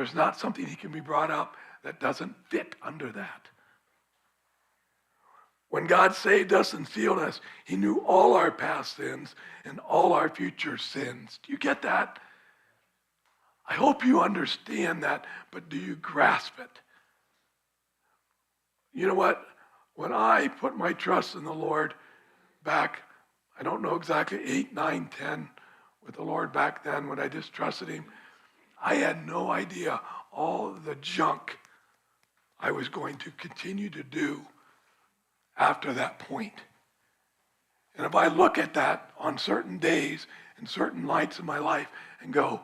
There's not something he can be brought up that doesn't fit under that. When God saved us and sealed us, he knew all our past sins and all our future sins. Do you get that? I hope you understand that, but do you grasp it? You know what? When I put my trust in the Lord back, I don't know exactly, 8, 9, 10, with the Lord back then when I just trusted him, I had no idea all the junk I was going to continue to do after that point. And if I look at that on certain days and certain nights in my life and go,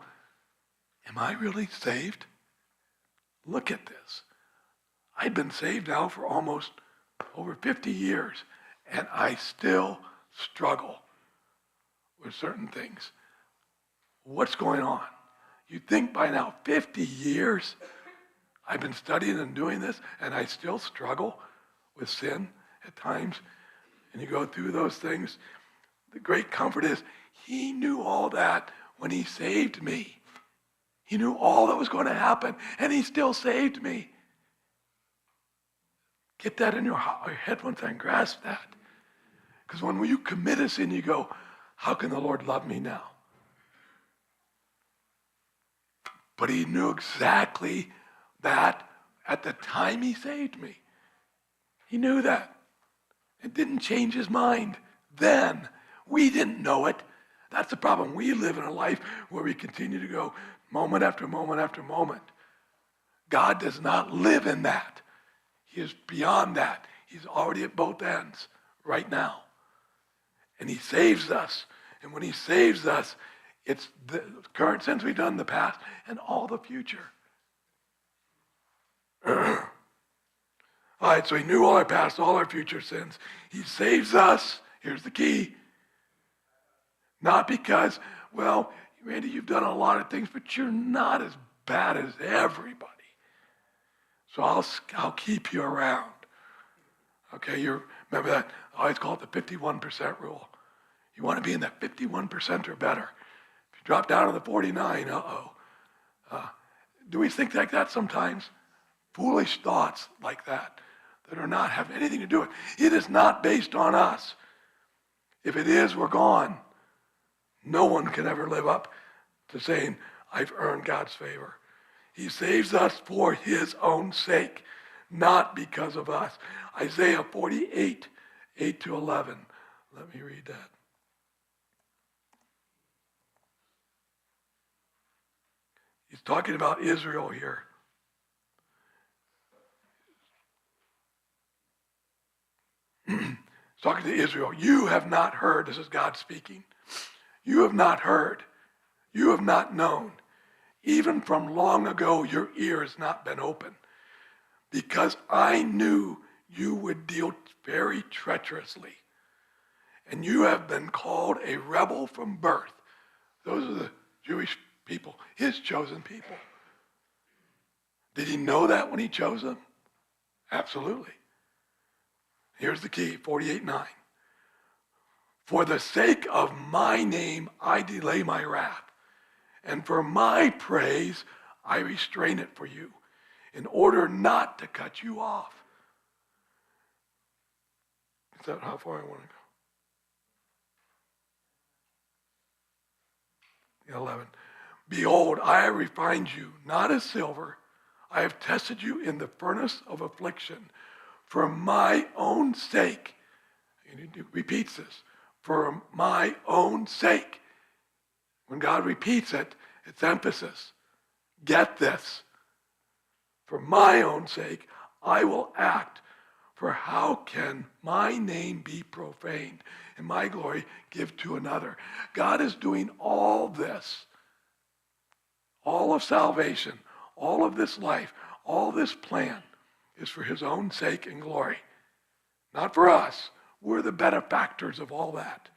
am I really saved? Look at this. I've been saved now for almost over 50 years, and I still struggle with certain things. What's going on? You'd think by now, 50 years, I've been studying and doing this, and I still struggle with sin at times. And you go through those things. The great comfort is he knew all that when he saved me. He knew all that was going to happen, and he still saved me. Get that in your head one time, grasp that. Because when you commit a sin, you go, how can the Lord love me now? But he knew exactly that at the time he saved me. He knew that. It didn't change his mind then. We didn't know it. That's the problem. We live in a life where we continue to go moment after moment after moment. God does not live in that. He is beyond that. He's already at both ends right now. And he saves us. And when he saves us, it's the current sins we've done in the past and all the future. All right, so he knew all our past, all our future sins. He saves us. Here's the key. Not because, well, Randy, you've done a lot of things, but you're not as bad as everybody. So I'll keep you around. Okay, you remember that? I always call it the 51% rule. You want to be in that 51% or better. If you drop down to the 49, do we think like that sometimes? Foolish thoughts like that are not have anything to do with it. It is not based on us. If it is, we're gone. No one can ever live up to saying, I've earned God's favor. He saves us for his own sake, not because of us. Isaiah 48, 8 to 11. Let me read that. He's talking about Israel here. He's talking to Israel. You have not heard, this is God speaking. You have not heard. You have not known. Even from long ago, your ear has not been open. Because I knew you would deal very treacherously. And you have been called a rebel from birth. Those are the Jewish people, his chosen people. Did he know that when he chose them? Absolutely. Here's the key, 48:9. For the sake of my name, I delay my wrath. And for my praise, I restrain it for you, in order not to cut you off. Is that how far I want to go? 11. Behold, I have refined you, not as silver. I have tested you in the furnace of affliction. For my own sake, and he repeats this, for my own sake. When God repeats it, it's emphasis. Get this. For my own sake, I will act. For how can my name be profaned and my glory give to another? God is doing all this, all of salvation, all of this life, all this plan is for his own sake and glory. Not for us. We're the benefactors of all that.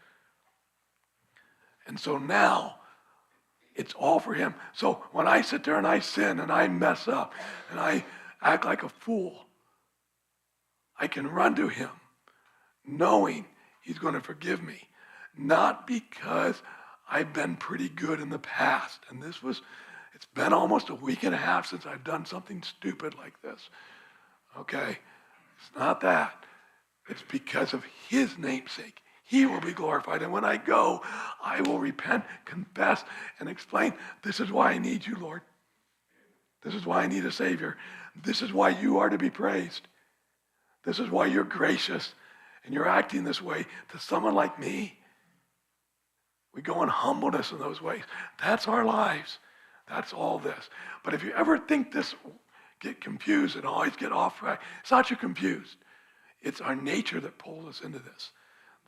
And so now, it's all for him. So when I sit there and I sin and I mess up and I act like a fool, I can run to him knowing he's going to forgive me. Not because I've been pretty good in the past. And it's It's been almost a week and a half since I've done something stupid like this. Okay? It's not that. It's because of his name's sake. He will be glorified. And when I go, I will repent, confess, and explain, this is why I need you, Lord. This is why I need a Savior. This is why you are to be praised. This is why you're gracious and you're acting this way to someone like me. We go in humbleness in those ways. That's our lives. That's all this. But if you ever think this, get confused and always get off track, it's not you're confused. It's our nature that pulls us into this.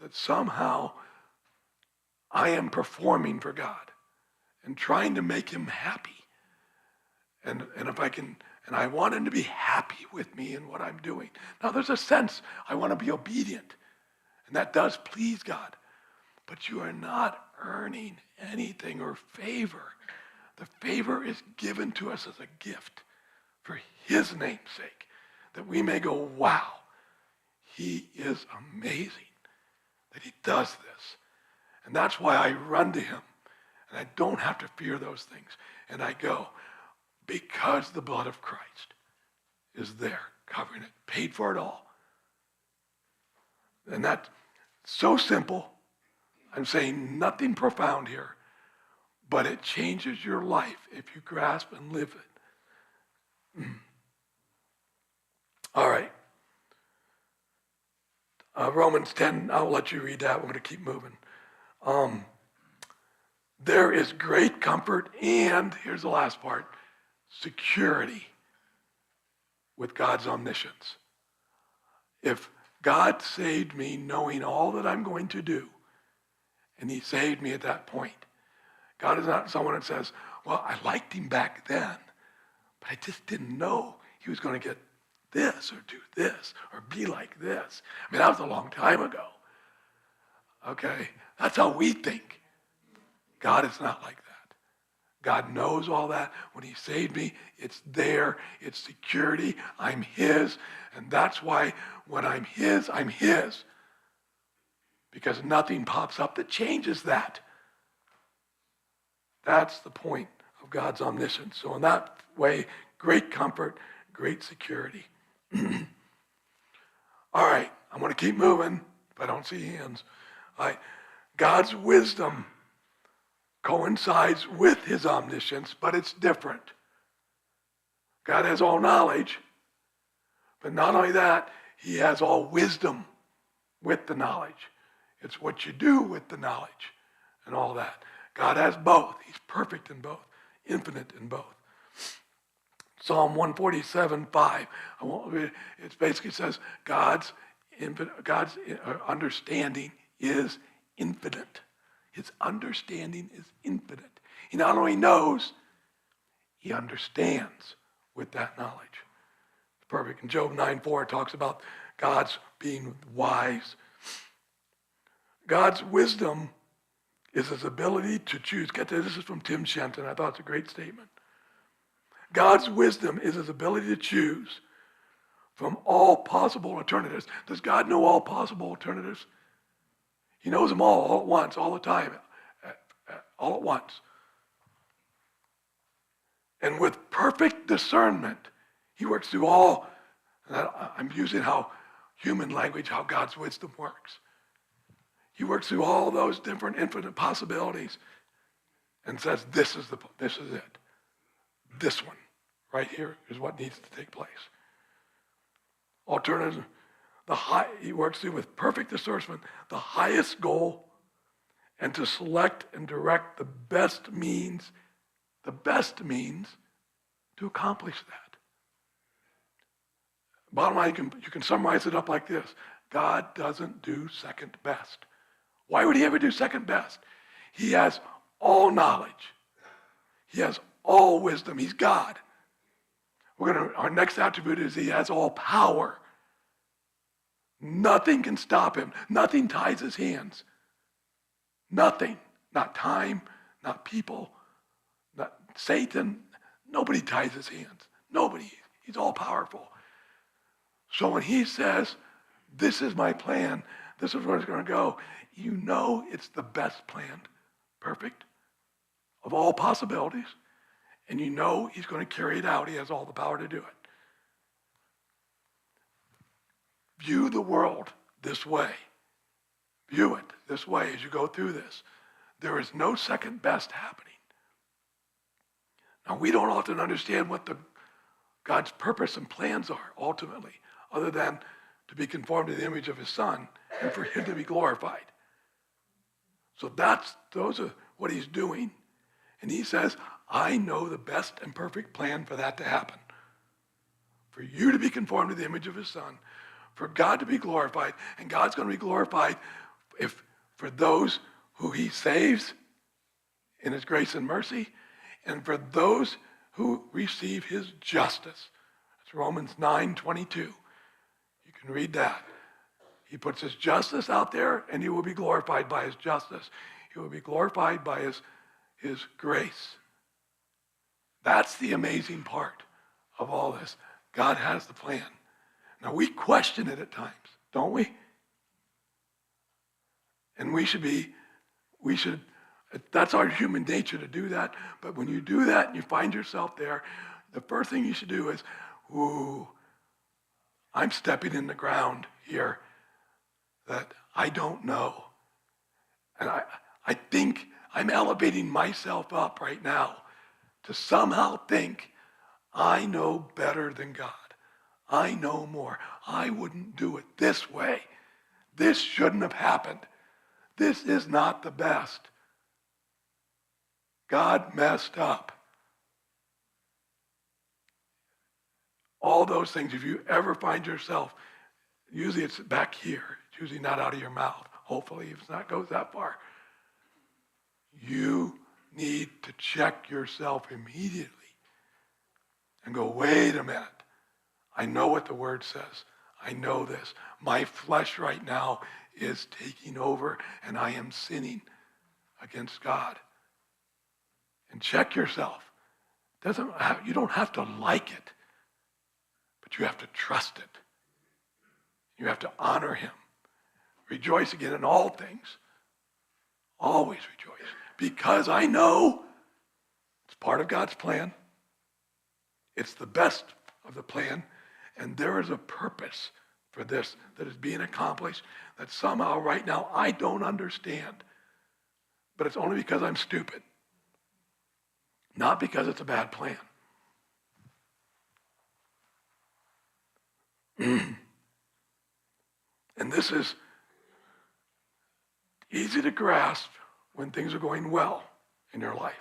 That somehow I am performing for God and trying to make him happy. And if I can, and I want him to be happy with me in what I'm doing. Now there's a sense I want to be obedient. And that does please God. But you are not earning anything or favor. The favor is given to us as a gift for his name's sake. That we may go, wow, he is amazing that he does this. And that's why I run to him. And I don't have to fear those things. And I go, because the blood of Christ is there, covering it, paid for it all. And that's so simple. I'm saying nothing profound here, but it changes your life if you grasp and live it. All right. Romans 10, I'll let you read that. We're going to keep moving. There is great comfort and, here's the last part, security with God's omniscience. If God saved me knowing all that I'm going to do, and he saved me at that point, God is not someone that says, well, I liked him back then, but I just didn't know he was going to get this or do this or be like this. I mean, that was a long time ago. Okay? That's how we think. God is not like that. God knows all that. When he saved me, it's there. It's security. I'm his. And that's why when I'm his, I'm his. Because nothing pops up that changes that. That's the point of God's omniscience. So in that way, great comfort, great security. All right, I'm going to keep moving if I don't see hands. All right, God's wisdom coincides with his omniscience, but it's different. God has all knowledge, but not only that, he has all wisdom with the knowledge. It's what you do with the knowledge and all that. God has both. He's perfect in both, infinite in both. Psalm 147:5. It basically says God's understanding is infinite. His understanding is infinite. He not only knows, he understands with that knowledge. It's perfect. In Job 9:4, it talks about God's being wise. God's wisdom is his ability to choose. Get this, this is from Tim Shenton. I thought it's a great statement. God's wisdom is his ability to choose from all possible alternatives. Does God know all possible alternatives? He knows them all at once, all the time, all at once. And with perfect discernment, he works through all, and I'm using how human language, how God's wisdom works. He works through all those different infinite possibilities and says, this is it. This one right here is what needs to take place. Alternative, he works through with perfect discernment the highest goal and to select and direct the best means to accomplish that. Bottom line, you can summarize it up like this. God doesn't do second best. Why would he ever do second best? He has all knowledge. He has all wisdom. He's God. Our next attribute is he has all power. Nothing can stop him. Nothing ties his hands. Nothing. Not time, not people, not Satan. Nobody ties his hands. Nobody. He's all powerful. So when he says, this is my plan, this is where it's going to go, you know it's the best plan, perfect, of all possibilities, And you know he's going to carry it out. He has all the power to do it. View the world this way. View it this way as you go through this. There is no second best happening. Now, we don't often understand what God's purpose and plans are ultimately, other than to be conformed to the image of his Son and for him to be glorified. So those are what he's doing. And he says, I know the best and perfect plan for that to happen. For you to be conformed to the image of his Son, for God to be glorified, and God's going to be glorified for those who he saves in his grace and mercy, and for those who receive his justice. That's Romans 9:22. You can read that. He puts his justice out there, and he will be glorified by his justice. He will be glorified by his grace. That's the amazing part of all this. God has the plan. Now, we question it at times, don't we? And that's our human nature to do that. But when you do that and you find yourself there, the first thing you should do is, I'm stepping in the ground here that I don't know. And I think I'm elevating myself up right now to somehow think I know better than God. I know more. I wouldn't do it this way. This shouldn't have happened. This is not the best. God messed up. All those things, if you ever find yourself, usually it's back here. It's usually not out of your mouth. Hopefully, if it's not goes that far. You need to check yourself immediately and go, wait a minute. I know what the word says. I know this. My flesh right now is taking over, and I am sinning against God. And check yourself. You don't have to like it, but you have to trust it. You have to honor him. Rejoice again in all things. Always rejoice. Because I know it's part of God's plan. It's the best of the plan. And there is a purpose for this that is being accomplished that somehow right now I don't understand. But it's only because I'm stupid. Not because it's a bad plan. And this is easy to grasp when things are going well in your life.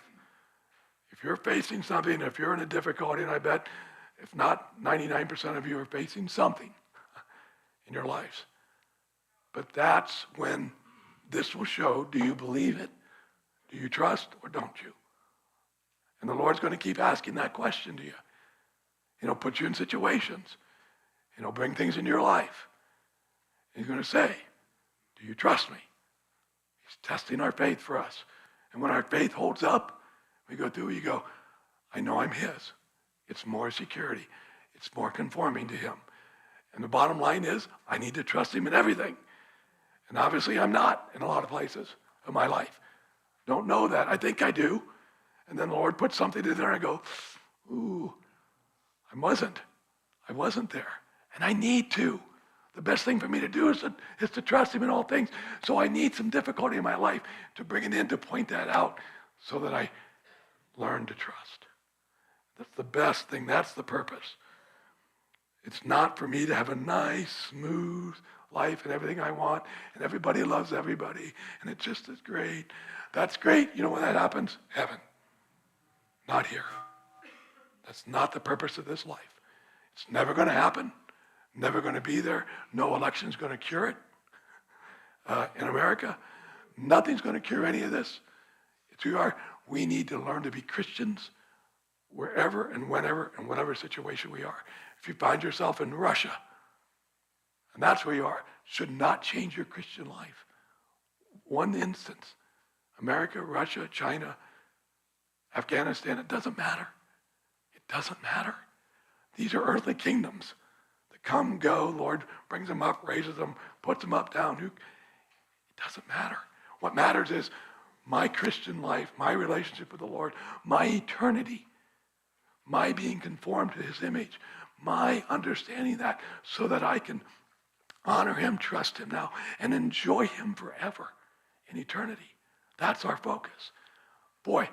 If you're facing something, if you're in a difficulty, and I bet if not 99% of you are facing something in your lives. But that's when this will show, do you believe it? Do you trust or don't you? And the Lord's going to keep asking that question to you. Put you in situations. Bring things into your life. And he's going to say, do you trust me? He's testing our faith for us. And when our faith holds up, we go through, you go, I know I'm his. It's more security. It's more conforming to him. And the bottom line is, I need to trust him in everything. And obviously I'm not in a lot of places of my life. Don't know that. I think I do. And then the Lord puts something in there and I go, I wasn't there. And I need to. The best thing for me to do is to trust him in all things. So I need some difficulty in my life to bring it in, to point that out so that I learn to trust. That's the best thing. That's the purpose. It's not for me to have a nice, smooth life and everything I want, and everybody loves everybody, and it just is great. That's great. You know when that happens? Heaven. Not here. That's not the purpose of this life. It's never going to happen. Never going to be there. No election's going to cure it. In America, nothing's going to cure any of this. We need to learn to be Christians wherever and whenever and whatever situation we are. If you find yourself in Russia, and that's where you are, should not change your Christian life. One instance. America, Russia, China, Afghanistan, it doesn't matter. It doesn't matter. These are earthly kingdoms that come, go, Lord brings them up, raises them, puts them up, down. It doesn't matter. What matters is my Christian life, my relationship with the Lord, my eternity my being conformed to his image, my understanding that so that I can honor him, trust him now, and enjoy him forever in eternity. That's our focus. Boy,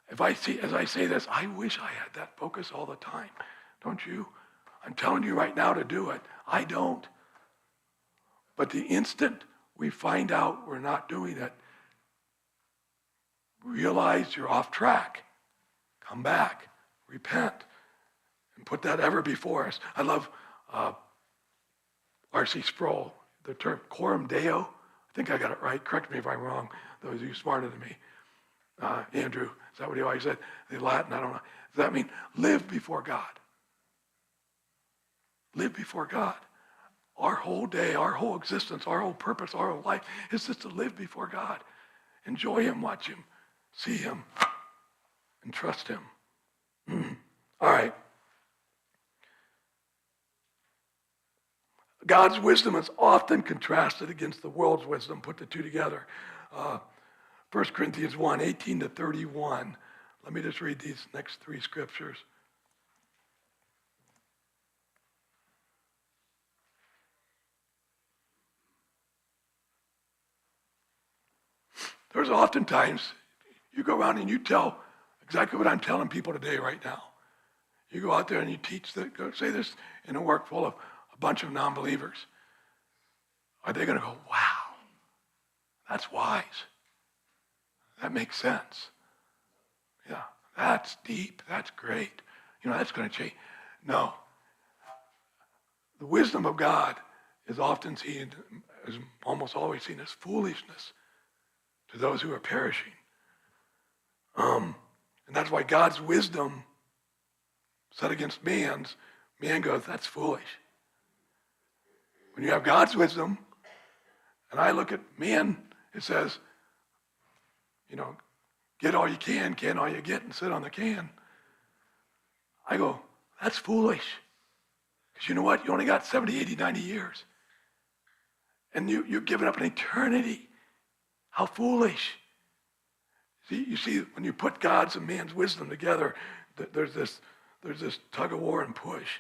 as I say this, I wish I had that focus all the time. Don't you? I'm telling you right now to do it. I don't. But the instant we find out we're not doing it, realize you're off track. Come back, repent, and put that ever before us. I love R.C. Sproul, the term coram deo. I think I got it right. Correct me if I'm wrong, those of you smarter than me. Andrew, is that what he always said? The Latin, I don't know. Does that mean live before God? Live before God. Our whole day, our whole existence, our whole purpose, our whole life is just to live before God. Enjoy him, watch him, see him, and trust him. All right. God's wisdom is often contrasted against the world's wisdom. Put the two together. 1 Corinthians 1, 18 to 31. Let me just read these next three scriptures. There's oftentimes, you go around and you tell exactly what I'm telling people today right now. You go out there and you teach, go say this in a work full of a bunch of non-believers. Are they going to go, wow, that's wise. That makes sense. Yeah, that's deep. That's great. That's going to change. No. The wisdom of God is often seen, is almost always seen as foolishness to those who are perishing. And that's why God's wisdom set against man's, man goes, that's foolish. When you have God's wisdom, and I look at man, it says, get all you can all you get, and sit on the can. I go, that's foolish. Because you know what? You only got 70, 80, 90 years. And you're giving up an eternity. How foolish. You see, when you put God's and man's wisdom together, there's this tug of war and push.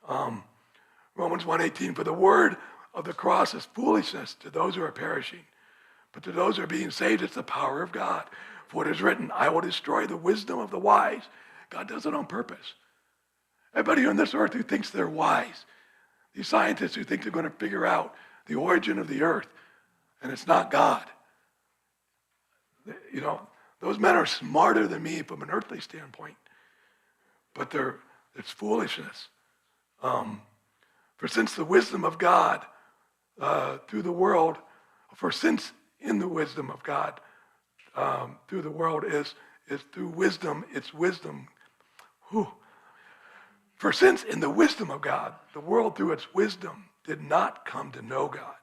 Romans 1:18, for the word of the cross is foolishness to those who are perishing. But to those who are being saved, it's the power of God. For it is written, I will destroy the wisdom of the wise. God does it on purpose. Everybody on this earth who thinks they're wise, these scientists who think they're going to figure out the origin of the earth, and it's not God. Those men are smarter than me from an earthly standpoint, but it's foolishness. For since the wisdom of God through the world, since in the wisdom of God through the world is through wisdom, it's wisdom. For since in the wisdom of God, the world through its wisdom did not come to know God,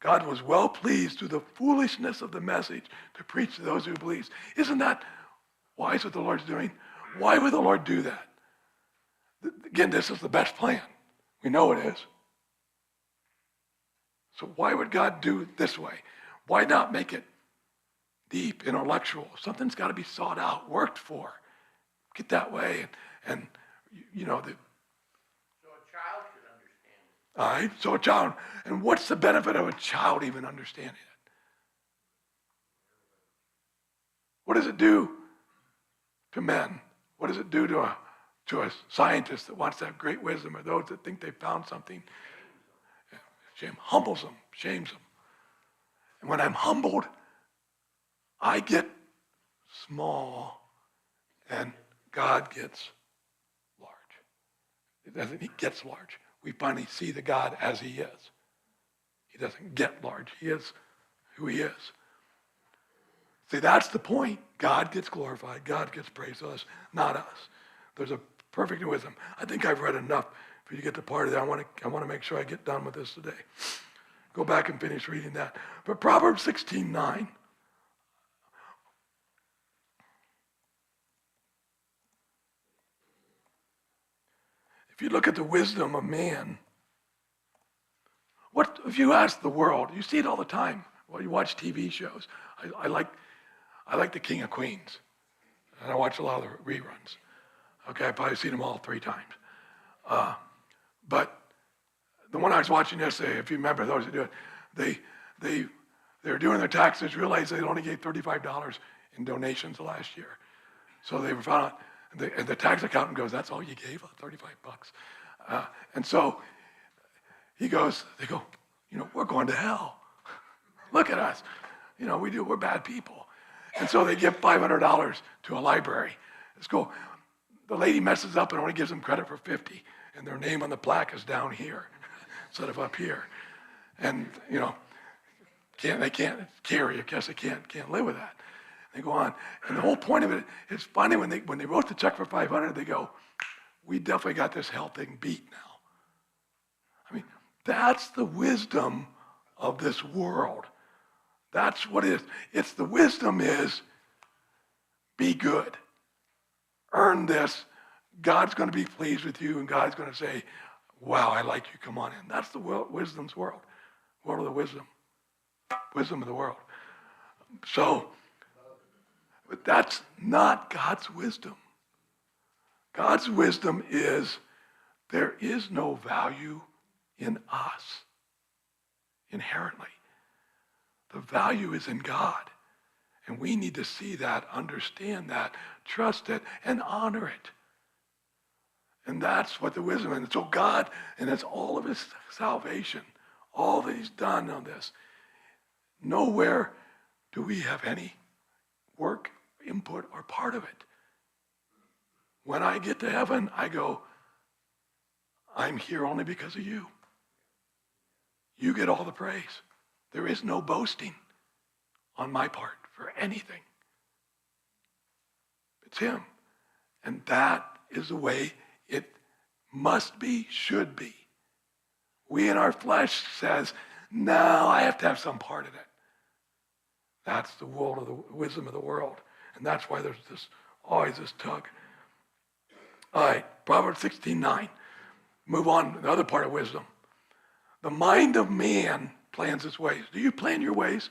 God was well pleased through the foolishness of the message to preach to those who believe. Isn't that wise what the Lord's doing? Why would the Lord do that? Again, this is the best plan. We know it is. So why would God do it this way? Why not make it deep, intellectual? Something's got to be sought out, worked for. Get that way. And all right, so a child, and what's the benefit of a child even understanding it? What does it do to men? What does it do to a scientist that wants to have great wisdom, or those that think they found something? Shame humbles them, shames them. And when I'm humbled, I get small, and God gets large. He gets large. We finally see the God as he is. He doesn't get large. He is who he is. See, that's the point. God gets glorified. God gets praised, us, not us. There's a perfect wisdom. I think I've read enough for you to get to part of that. I want to make sure I get done with this today. Go back and finish reading that. But Proverbs 16:9. If you look at the wisdom of man, what if you ask the world? You see it all the time. Well, you watch TV shows. I like The King of Queens, and I watch a lot of the reruns. Okay, I've probably seen them all 3 times. But the one I was watching yesterday, if you remember, those who do it, they were doing their taxes, realized they only gave $35 in donations last year. So they were found out, and the tax accountant goes, "That's all you gave, $35." And so they go, "We're going to hell. Look at us. We're bad people." And so they give $500 to a library. Let's go. The lady messes up and only gives them credit for 50, and their name on the plaque is down here instead of up here. And they can't carry. I guess they can't live with that. They go on, and the whole point of it is funny when they wrote the check for 500, they go, "We definitely got this hell thing beat now." I mean, that's the wisdom of this world. That's what it is. It's the wisdom is be good. Earn this. God's going to be pleased with you, and God's going to say, "Wow, I like you. Come on in." That's the wisdom's world. World of the wisdom. Wisdom of the world. So, but that's not God's wisdom. God's wisdom is there is no value in us inherently. The value is in God. And we need to see that, understand that, trust it, and honor it. And that's what the wisdom is. And so God, and it's all of his salvation, all that he's done on this. Nowhere do we have any work, input, or part of it. When I get to heaven, I go, "I'm here only because of you. You get all the praise. There is no boasting on my part for anything. It's him." And that is the way it must be, should be. We in our flesh says, "No, I have to have some part in it." That's the world of the wisdom of the world. And that's why there's always this tug. All right, Proverbs 16:9. Move on to the other part of wisdom. The mind of man plans his ways. Do you plan your ways?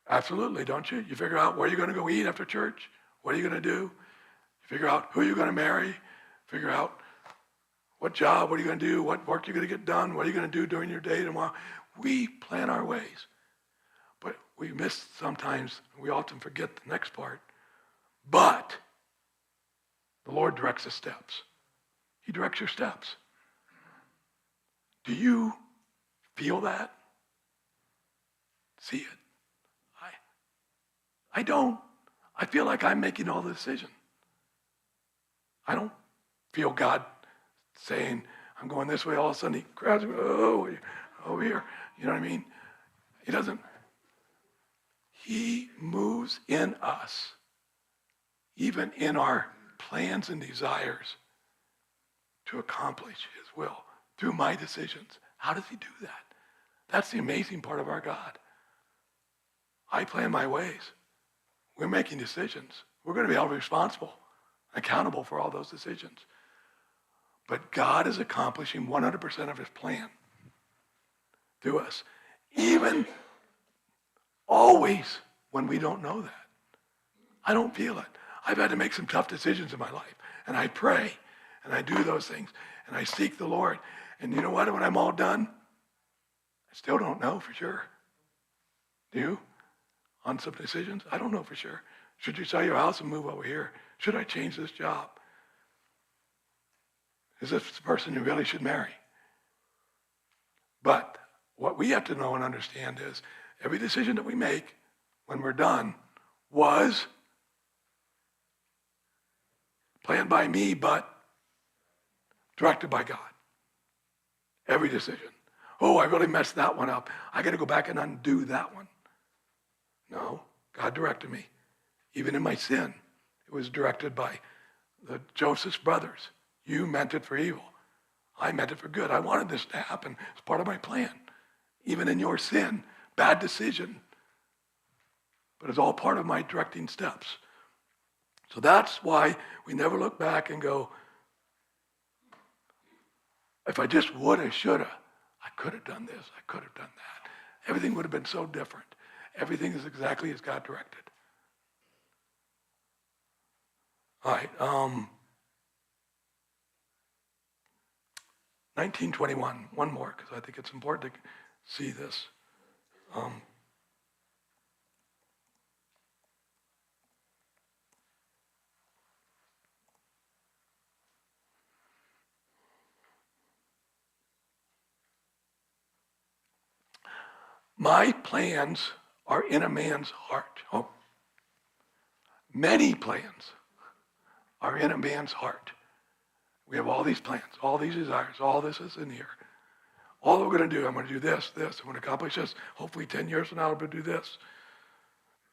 Absolutely, don't you? You figure out where you're going to go eat after church. What are you going to do? You figure out who you're going to marry. Figure out what job, what are you going to do, what work you're going to get done, what are you going to do during your day tomorrow. We plan our ways. But we miss sometimes, we often forget the next part. But the Lord directs the steps. He directs your steps. Do you feel that? See it? I don't. I feel like I'm making all the decision. I don't feel God saying, "I'm going this way," all of a sudden he grabs me, "Oh, over here." You know what I mean? He doesn't. He moves in us, even in our plans and desires, to accomplish his will through my decisions. How does he do that? That's the amazing part of our God. I plan my ways. We're making decisions. We're going to be held responsible, accountable for all those decisions. But God is accomplishing 100% of his plan through us, even always when we don't know that. I don't feel it. I've had to make some tough decisions in my life, and I pray, and I do those things, and I seek the Lord. And you know what? When I'm all done, I still don't know for sure. Do you? On some decisions? I don't know for sure. Should you sell your house and move over here? Should I change this job? Is this the person you really should marry? But what we have to know and understand is every decision that we make when we're done was planned by me, but directed by God. Every decision. Oh, I really messed that one up. I got to go back and undo that one. No, God directed me. Even in my sin, it was directed by Joseph's brothers. You meant it for evil. I meant it for good. I wanted this to happen as part of my plan. Even in your sin, bad decision. But it's all part of my directing steps. So that's why we never look back and go, if I just woulda, shoulda, I could have done this, I could have done that. Everything would have been so different. Everything is exactly as God directed. All right. 1921. One more, because I think it's important to see this. My plans are in a man's heart. Oh, many plans are in a man's heart. We have all these plans, all these desires, all this is in here. All that we're going to do, I'm going to do this, I'm going to accomplish this. Hopefully 10 years from now, I'll be able to do this.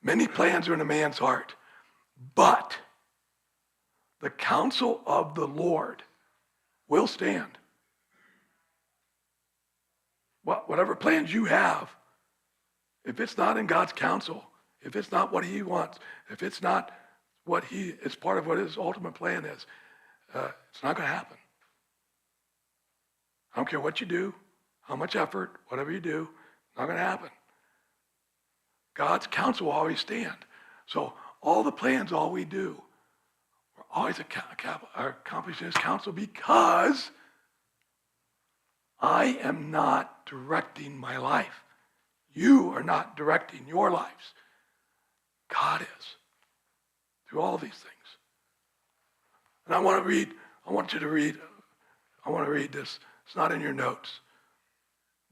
Many plans are in a man's heart, but the counsel of the Lord will stand. Whatever plans you have, if it's not in God's counsel, if it's not what he wants, if it's not what it's part of what his ultimate plan is, it's not going to happen. I don't care what you do, how much effort, whatever you do, it's not going to happen. God's counsel will always stand. So all the plans, all we do, we're always accomplishing his counsel because I am not directing my life. You are not directing your lives. God is through all these things. And I want you to read this. It's not in your notes.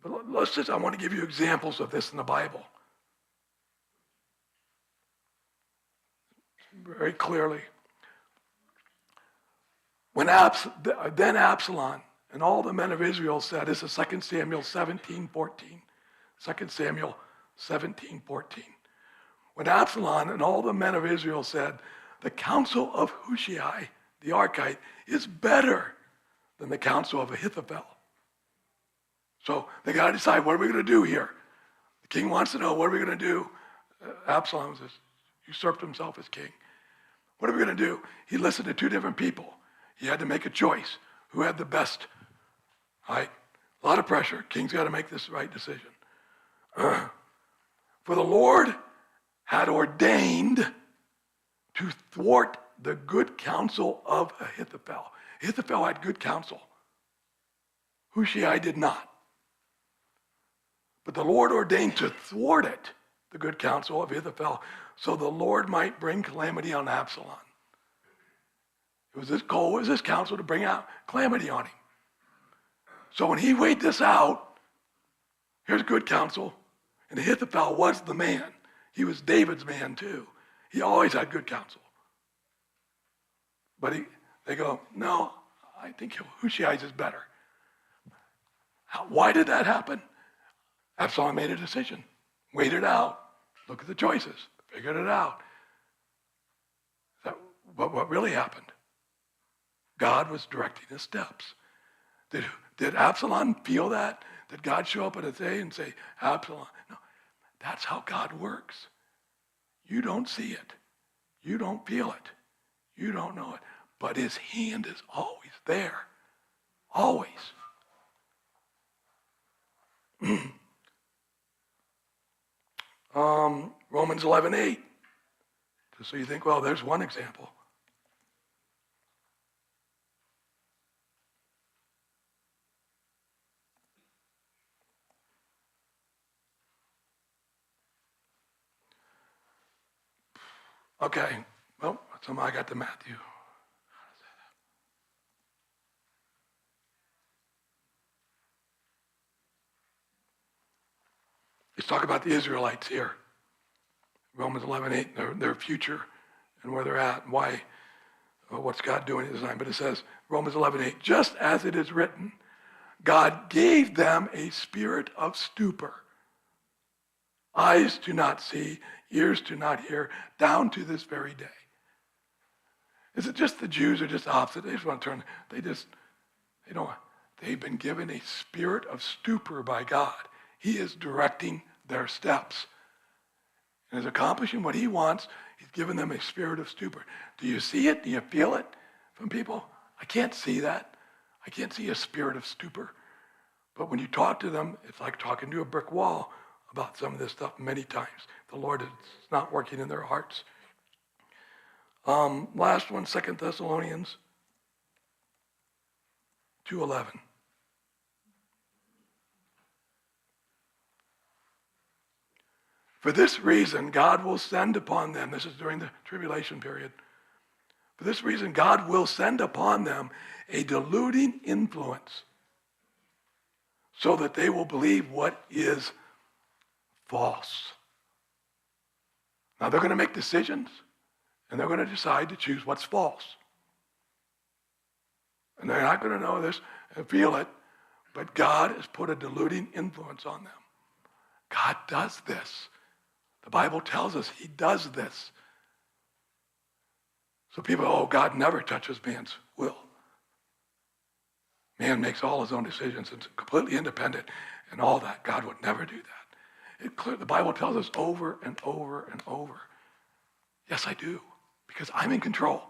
But I want to give you examples of this in the Bible. Very clearly. When then Absalom and all the men of Israel said, this is 2 Samuel 17:14. 2 Samuel 17:14. When Absalom and all the men of Israel said, the counsel of Hushai, the Archite, is better than the counsel of Ahithophel. So they got to decide, what are we going to do here? The king wants to know, what are we going to do? Absalom has usurped himself as king. What are we going to do? He listened to two different people. He had to make a choice. Who had the best? Right? A lot of pressure. King's got to make this right decision. For the Lord had ordained to thwart the good counsel of Ahithophel. Ahithophel had good counsel. Hushai did not. But the Lord ordained to thwart it, the good counsel of Ahithophel, so the Lord might bring calamity on Absalom. It was his goal, it was his counsel to bring out calamity on him. So when he weighed this out, here's good counsel, and Ahithophel was the man. He was David's man too. He always had good counsel. But they go, no, I think Hushai's is better. Why did that happen? Absalom made a decision, weighed it out, looked at the choices, figured it out. What really happened? God was directing his steps. Did Absalom feel that? Did God show up at a day and say, Absalom? No, that's how God works. You don't see it. You don't feel it. You don't know it. But his hand is always there. Always. Romans 11:8. Just so you think, well, there's one example. Okay, well, somehow I got to Matthew. Let's talk about the Israelites here. Romans 11:8, their future and where they're at and why, what's God doing in his time. But it says, Romans 11:8, just as it is written, God gave them a spirit of stupor. Eyes do not see, ears do not hear, down to this very day. Is it just the Jews or just the opposite? They just want to turn, they've been given a spirit of stupor by God. He is directing their steps. And is accomplishing what he wants. He's given them a spirit of stupor. Do you see it? Do you feel it from people? I can't see that. I can't see a spirit of stupor. But when you talk to them, it's like talking to a brick wall about some of this stuff many times. The Lord is not working in their hearts. Last one, 2 Thessalonians 2:11. For this reason, God will send upon them, this is during the tribulation period, for this reason, God will send upon them a deluding influence so that they will believe what is false. Now they're going to make decisions and they're going to decide to choose what's false. And they're not going to know this and feel it, but God has put a deluding influence on them. God does this. The Bible tells us he does this. So people, oh, God never touches man's will. Man makes all his own decisions. It's completely independent and all that. God would never do that. The Bible tells us over and over and over. Yes, I do, because I'm in control.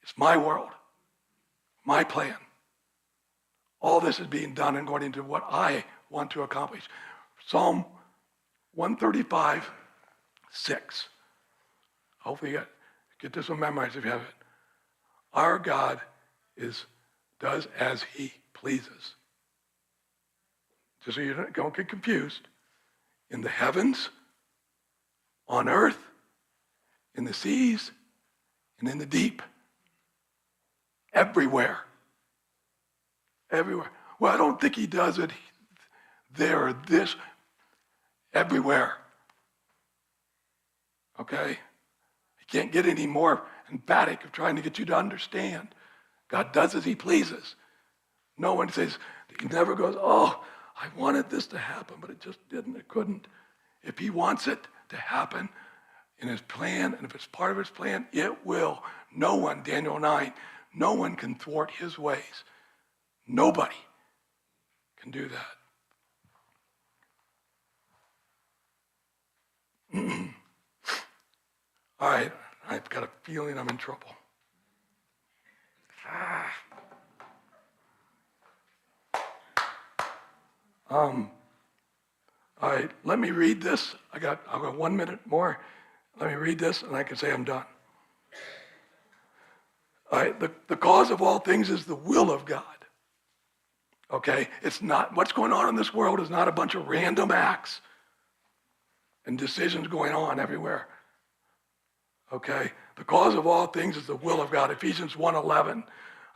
It's my world, my plan. All this is being done according to what I want to accomplish. Psalm 135, 6. Hopefully you get this one memorized if you have it. Our God does as he pleases. Just so you don't get confused. In the heavens, on earth, in the seas, and in the deep. Everywhere. Everywhere. Well, I don't think he does it there or this. Everywhere. Okay? He can't get any more emphatic of trying to get you to understand. God does as he pleases. No one says, he never goes, oh, I wanted this to happen, but it just didn't, it couldn't. If he wants it to happen in his plan, and if it's part of his plan, it will. No one, Daniel 9, no one can thwart his ways. Nobody can do that. All right, I've got a feeling I'm in trouble. All right, let me read this. I've got 1 minute more. Let me read this, and I can say I'm done. All right, the cause of all things is the will of God. Okay, it's not, what's going on in this world is not a bunch of random acts and decisions going on everywhere. Okay, the cause of all things is the will of God. Ephesians 1:11.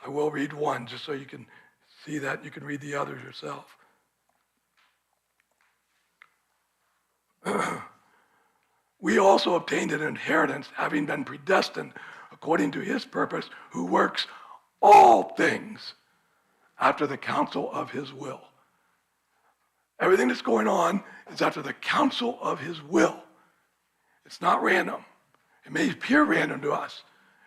I will read one just so you can see that. You can read the others yourself. We also obtained an inheritance, having been predestined according to his purpose, who works all things after the counsel of his will. Everything that's going on is after the counsel of his will. It's not random. It may appear random to us.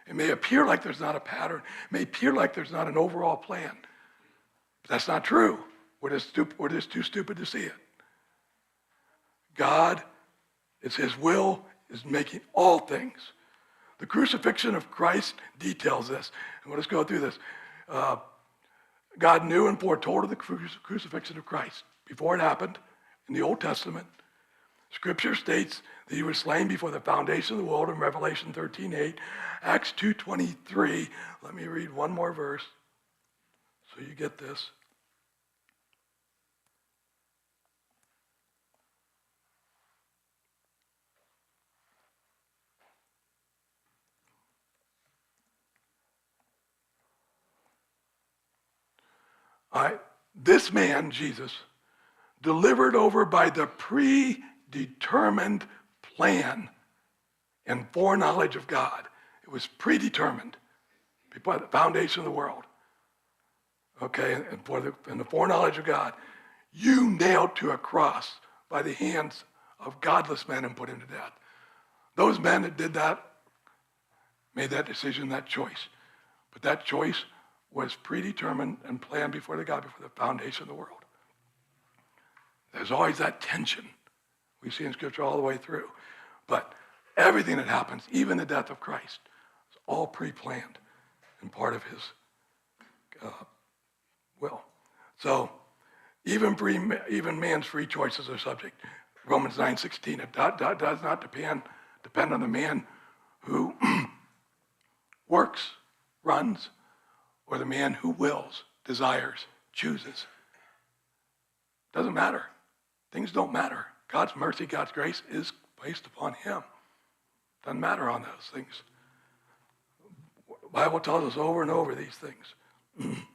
It may appear like there's not a pattern. It may appear like there's not an overall plan. But that's not true. We're just too stupid to see it. God, it's his will, is making all things. The crucifixion of Christ details this. And let's go through this. God knew and foretold of the crucifixion of Christ before it happened in the Old Testament. Scripture states that he was slain before the foundation of the world in Revelation 13:8. Acts 2:23. Let me read one more verse so you get this. All right, this man, Jesus, delivered over by the predetermined plan and foreknowledge of God. It was predetermined before the foundation of the world. Okay, and the foreknowledge of God, you nailed to a cross by the hands of godless men and put him to death. Those men that did that made that decision, that choice. But that choice was predetermined and planned before the foundation of the world. There's always that tension we see in Scripture all the way through. But everything that happens, even the death of Christ, is all pre-planned and part of his will. So even man's free choices are subject. Romans 9:16. It does not depend on the man who works, runs, or the man who wills, desires, chooses. Doesn't matter. Things don't matter. God's mercy, God's grace is placed upon him. Doesn't matter on those things. The Bible tells us over and over these things.